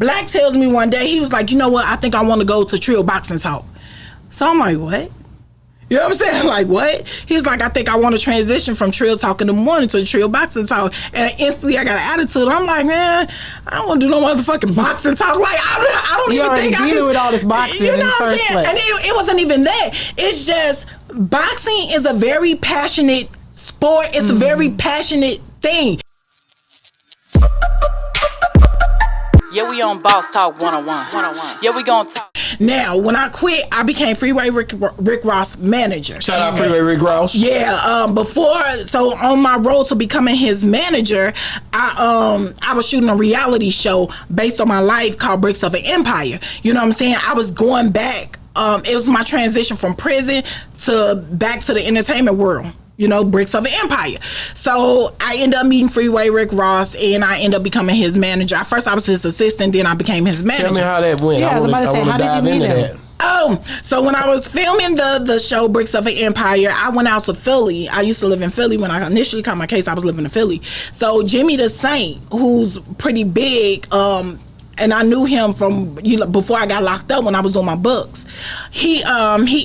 Black tells me one day, he was like, you know what? I think I want to go to Trill Boxing Talk. So I'm like, what? You know what I'm saying? Like, what? He's like, I think I want to transition from Trill Talk in the morning to Trill Boxing Talk. And instantly I got an attitude. I'm like, man, I don't want to do no motherfucking boxing talk. Like, I don't even think I dealing with all this boxing in the first place. And it wasn't even that. It's just, boxing is a very passionate sport. It's a very passionate thing. Yeah, we on Boss Talk 101. Yeah, we gonna talk. Now, when I quit, I became Freeway Rick Ross manager. Shout out Freeway Rick Ross. Yeah, so on my road to becoming his manager, I was shooting a reality show based on my life called Bricks of an Empire. You know what I'm saying? I was going back. It was my transition from prison back to the entertainment world. You know, Bricks of an Empire. So I ended up meeting Freeway Rick Ross, and I ended up becoming his manager. At first, I was his assistant, then I became his manager. Tell me how that went. Yeah, I was about to say, how did you meet him? So when I was filming the show Bricks of an Empire, I went out to Philly. I used to live in Philly. When I initially caught my case, I was living in Philly. So Jimmy the Saint, who's pretty big, and I knew him from before I got locked up when I was doing my books. He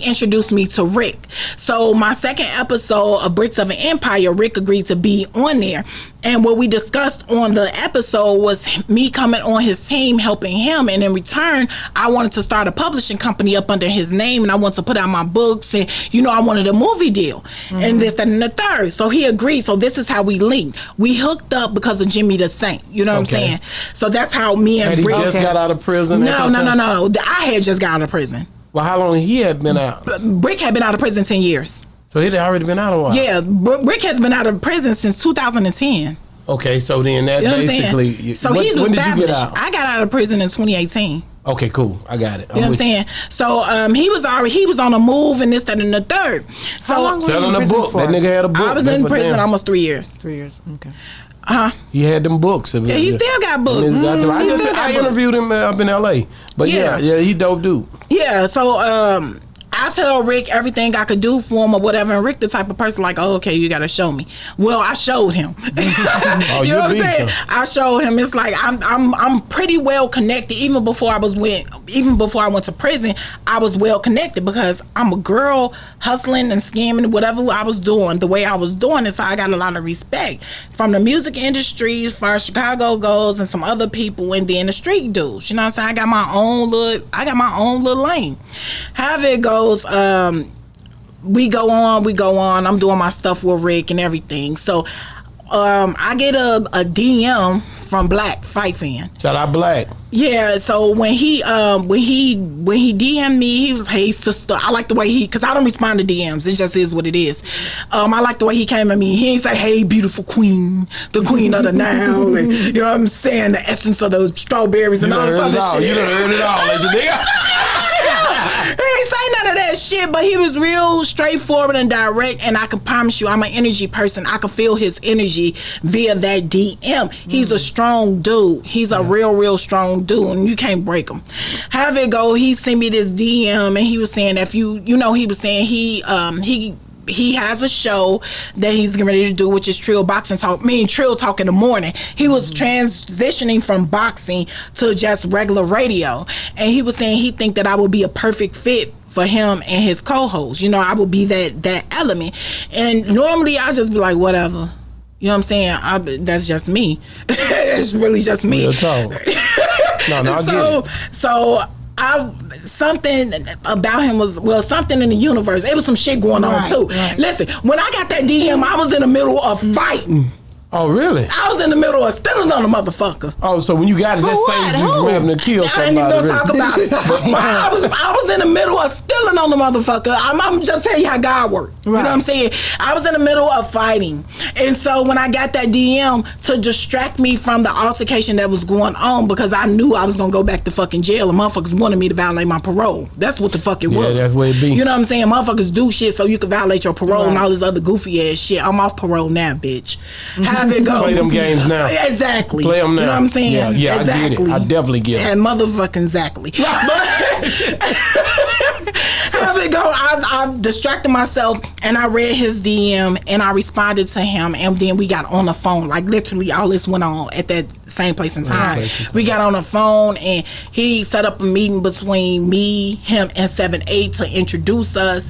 introduced me to Rick. So my second episode of Bricks of an Empire, Rick agreed to be on there. And what we discussed on the episode was me coming on his team, helping him. And in return, I wanted to start a publishing company up under his name. And I wanted to put out my books. And, I wanted a movie deal. And this, that, and the third. So he agreed. So this is how we linked. We hooked up because of Jimmy the Saint. You know what I'm saying? So that's how me and Rick... Had he just got out of prison? No. I had just got out of prison. Well, how long he had been out? Brick had been out of prison 10 years. So he had already been out a while? Yeah, Brick has been out of prison since 2010. Okay, so then that basically... So he's established. When did you get out? I got out of prison in 2018. Okay, cool. I got it. You know what I'm saying? So he was on a move and this, that, and the third. So how long selling a book. That nigga had a book. I was in prison almost 3 years. 3 years. Okay. He had them books. Yeah, he still got books. I interviewed him up in LA. But yeah, he dope dude. Yeah, so I tell Rick everything I could do for him or whatever, and Rick the type of person like, oh, okay, you gotta show me. Well, I showed him. Oh, you know what I'm saying? I showed him. It's like I'm pretty well connected. Even before I went to prison, I was well connected because I'm a girl hustling and scheming, whatever I was doing, the way I was doing it. So I got a lot of respect from the music industry as far as Chicago goes and some other people, and then the street dudes. You know what I'm saying? I got my own little lane. However it goes. We go on. I'm doing my stuff with Rick and everything. So I get a DM from Black Fight Fan. Shout out Black. Yeah, so when he DM'd me, he was, hey sister. I like the way because I don't respond to DMs. It just is what it is. I like the way he came at me. He ain't say, hey beautiful queen, the queen of the now, and you know what I'm saying, the essence of the strawberries and all this other shit. You done heard it all, as a nigga. He ain't say none of that shit, but he was real straightforward and direct, and I can promise you I'm an energy person. I can feel his energy via that DM. He's a strong dude. He's a real strong dude, and you can't break him. However it go, he sent me this DM, and he was saying if he was saying he has a show that he's getting ready to do, which is Trill Boxing Talk. Trill Talk in the morning. He was transitioning from boxing to just regular radio. And he was saying he think that I would be a perfect fit for him and his co-host. I would be that element. And normally I just be like, whatever. You know what I'm saying? That's just me. It's really just me. Real talk. No, I get it. So something about him was, something in the universe. It was some shit going on too. Right. Listen, when I got that DM, I was in the middle of fighting. Oh, really? I was in the middle of stealing on a motherfucker. Oh, so when you got it, that saved you from having to kill somebody. I ain't even gonna talk about it. I was in the middle of stealing on the motherfucker. I'm just telling you how God works. Right. You know what I'm saying? I was in the middle of fighting. And so when I got that DM to distract me from the altercation that was going on, because I knew I was gonna go back to fucking jail, and motherfuckers wanted me to violate my parole. That's what the fuck it was. Yeah, that's what it be. You know what I'm saying? Motherfuckers do shit so you can violate your parole and all this other goofy ass shit. I'm off parole now, bitch. Have it go. Play them games now. Exactly. Play them now. You know what I'm saying? Yeah, exactly. I get it. I definitely get it. And motherfucking exactly. I distracted myself and I read his DM and I responded to him, and then we got on the phone. Like literally all this went on at that same place and time. We got on the phone and he set up a meeting between me, him, and 7A to introduce us.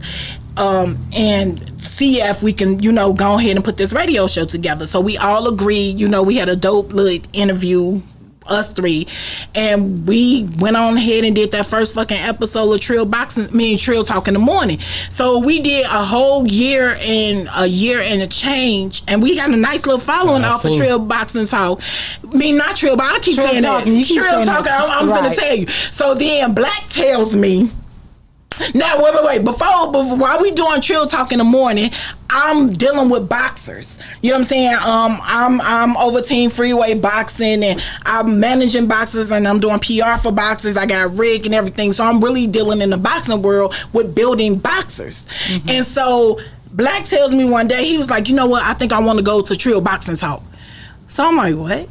And see if we can, go ahead and put this radio show together. So we all agreed, we had a dope little interview, us three, and we went on ahead and did that first fucking episode of Trill Boxing, me and Trill Talk in the Morning. So we did a whole year and a change, and we got a nice little following off of Trill Boxing Talk. I mean, not Trill, but I keep Trill saying talking, that. you keep Trill saying Talking, that. I'm finna tell you. So then Black tells me, now, wait. Before while we doing Trill Talk in the Morning, I'm dealing with boxers. You know what I'm saying? I'm over Team Freeway Boxing, and I'm managing boxers, and I'm doing PR for boxers. I got rig and everything, so I'm really dealing in the boxing world with building boxers. Mm-hmm. And so Black tells me one day, he was like, you know what? I think I want to go to Trill Boxing Talk. So I'm like, what?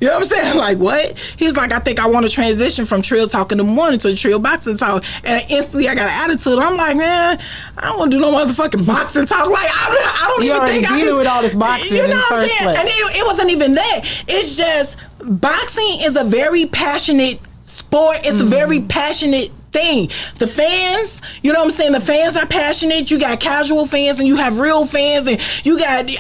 You know what I'm saying? Like, what? He's like, I think I want to transition from Trill Talk in the Morning to Trill Boxing Talk. And instantly I got an attitude. I'm like, man, I don't want to do no motherfucking boxing talk. Like, I don't even think I can. with all this boxing in the first place. And it wasn't even that. It's just, boxing is a very passionate sport. It's a very passionate thing. The fans, you know what I'm saying? The fans are passionate. You got casual fans and you have real fans, and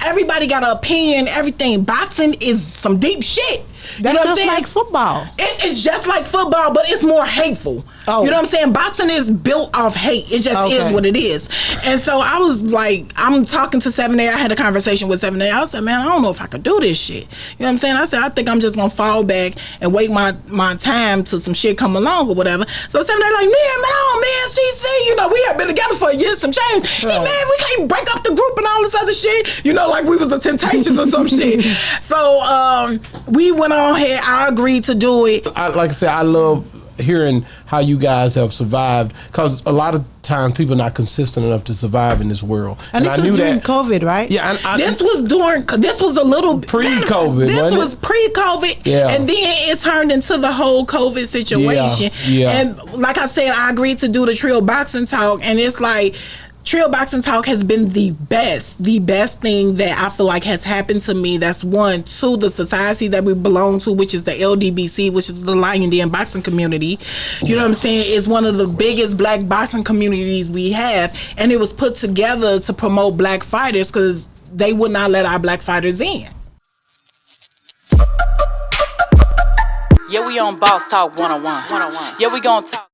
everybody got an opinion, everything. Boxing is some deep shit. That's just like football. It's just like football, but it's more hateful. Oh. You know what I'm saying? Boxing is built off hate. It just is what it is. And so I was like, I'm talking to 7A. I had a conversation with 7A. I said, man, I don't know if I could do this shit. You know what I'm saying? I said, I think I'm just going to fall back and wait my time till some shit come along or whatever. So 7A like, man, CECE, we have been together for a year, some change. Hey, man, we can't break up the group and all this other shit. Like we was the Temptations or some shit. So we went on here. I agreed to do it. Like I said, I love hearing how you guys have survived, because a lot of times people are not consistent enough to survive in this world. And this was during COVID, right? Yeah. This was a little pre-COVID. This was pre-COVID. Yeah. And then it turned into the whole COVID situation. Yeah. And like I said, I agreed to do the Trill Boxing Talk, and it's like, Trill Boxing Talk has been the best thing that I feel like has happened to me. That's one. Two, the society that we belong to, which is the LDBC, which is the Lion Den boxing community. You know what I'm saying? It's one of the biggest black boxing communities we have. And it was put together to promote black fighters because they would not let our black fighters in. Yeah, we on Boss Talk 101. Yeah, we gonna talk.